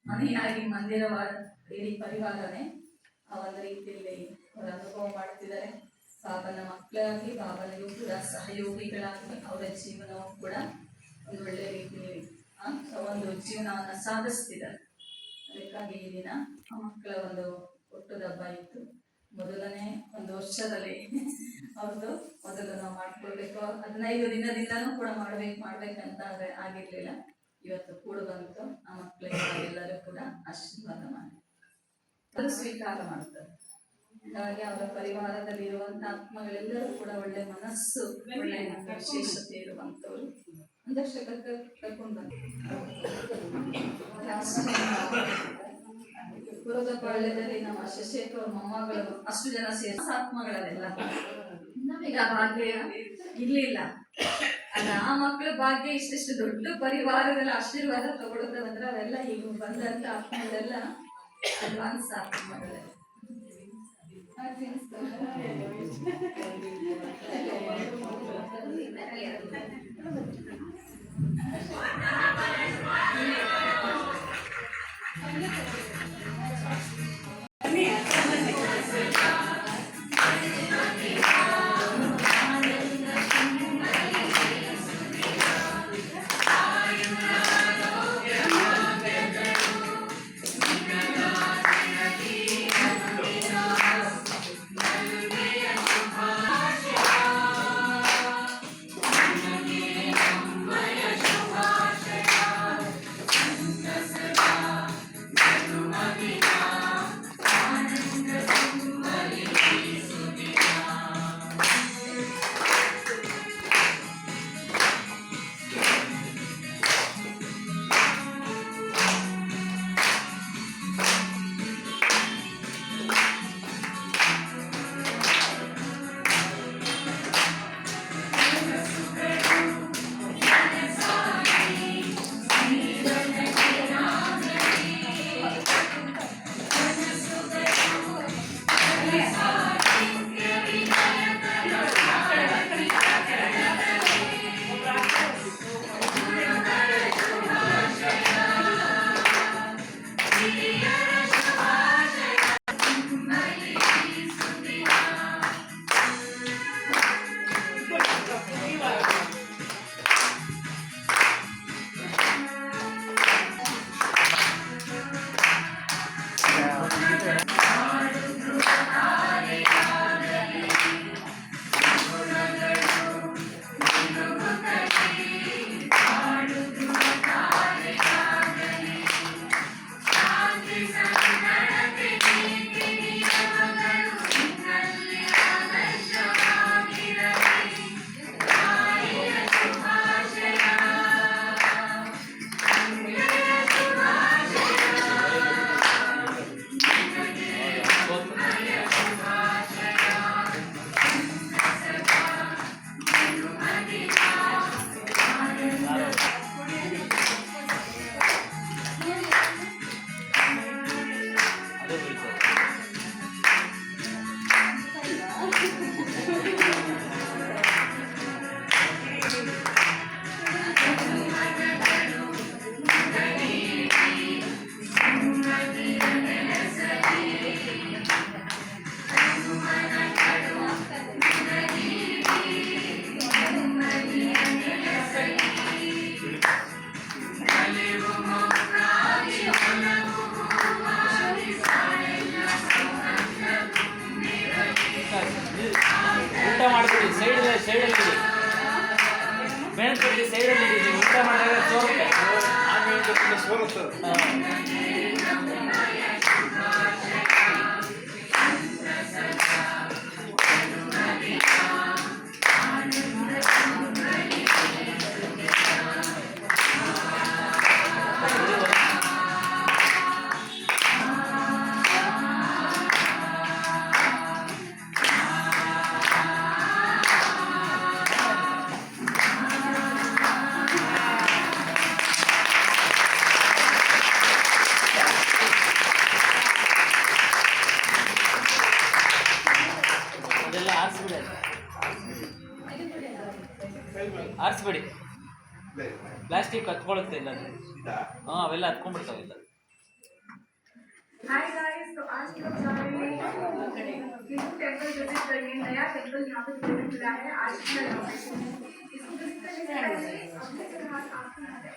ಮನೆಯಾಗಿ ಮಂದಿರವಾದ ಇಡೀ ಪರಿವಾರನೇ ಆ ಒಂದು ರೀತಿಯಲ್ಲಿ ಅವರು ಅನುಭವ ಮಾಡ್ತಿದ್ದಾರೆ. ಬಾಬನ ಮಕ್ಕಳಾಗಿ ಬಾಬನಿಗೂ ಕೂಡ ಸಹಯೋಗಿಗಳಾಗಿ ಅವರ ಜೀವನವು ಕೂಡ ಒಂದು ಒಳ್ಳೆಯ ರೀತಿಯಲ್ಲಿ ಒಂದು ಜೀವನವನ್ನು ಸಾಧಿಸ್ತಿದ್ದಾರೆ. ಅದಕ್ಕಾಗಿ ಈ ದಿನ ಆ ಮಕ್ಕಳ ಒಂದು ಹುಟ್ಟುಹಬ್ಬ ಇತ್ತು. ಮೊದಲನೇ ಒಂದು ವರ್ಷದಲ್ಲಿ ಅವ್ರದ್ದು ಮೊದಲು ನಾವು ಮಾಡ್ಕೊಳ್ಬೇಕು, 15 ದಿನದಿಂದನೂ ಕೂಡ ಮಾಡ್ಬೇಕಂತ ಆಗಿರ್ಲಿಲ್ಲ. ಇವತ್ತು ಕೂಡ ಬಂತು. ಆ ಮಕ್ಕಳಿಗೆ ಎಲ್ಲರೂ ಕೂಡ ಆಶೀರ್ವಾದ ಮಾಡಿ ಅದು ಸ್ವೀಕಾರ ಮಾಡ್ತಾರೆ. ಹಾಗಾಗಿ ಅವರ ಪರಿವಾರದಲ್ಲಿ ಇರುವಂತ ಆತ್ಮಗಳೆಲ್ಲರೂ ಕೂಡ ಒಳ್ಳೆ ಮನಸ್ಸು, ಒಳ್ಳೆ ವಿಶೇಷತೆ ಇರುವಂತವರು ಒಂದಷ್ಟು ಕರ್ಕೊಂಡು ಬಂದು ಪುರದಪಾಳ್ಯದಲ್ಲಿ ನಮ್ಮ ಶಶೇಖರ್ ಮೊಮ್ಮಗಳು ಅಷ್ಟು ಜನ ಸೇರಿ ಆತ್ಮಗಳಲ್ಲೆಲ್ಲ ನಮಗೆ ಆ ಭಾಗ್ಯ ಇರ್ಲಿಲ್ಲ. ಅಲ್ಲ, ಆ ಮಕ್ಕಳ ಭಾಗ್ಯ ಇಷ್ಟಿಷ್ಟು ದೊಡ್ಡ ಪರಿವಾರದಲ್ಲಿ ಆಶೀರ್ವಾದ ತಗೊಳ್ಳೋದಂದ್ರೆ ಅವೆಲ್ಲ ಈಗ ಬಂದಂತ ಆತ್ಮಗಳೆಲ್ಲ ಅಡ್ವಾನ್ಸ್ ಆತ್ಮಗಳೇ. ಸೈಡಲ್ಲಿ ಮೆಣಸು ಸೈಡಲ್ಲಿ ಊಟ ಮಾಡಿದಾಗ ಸೋರುತ್ತೆ. ಆರಿಸ್ಬೇಡಿ, ಪ್ಲಾಸ್ಟಿಕ್ ಹತ್ಕೊಳ್ಳುತ್ತೆ ಇಲ್ಲ. ಅವೆಲ್ಲ ಹತ್ಕೊಂಡ್ಬಿಡ್ತಾವೆ ಇಲ್ಲ. हाय गाइस, तो आज हम लोग जा रहे हैं हिंदू टेंपल विजिट करने। नया टेंपल यहाँ पे खोलने मिला है आज का लोकेशन है। इसको विजिट करने से पहले अपने से हाथ आपको यहाँ पे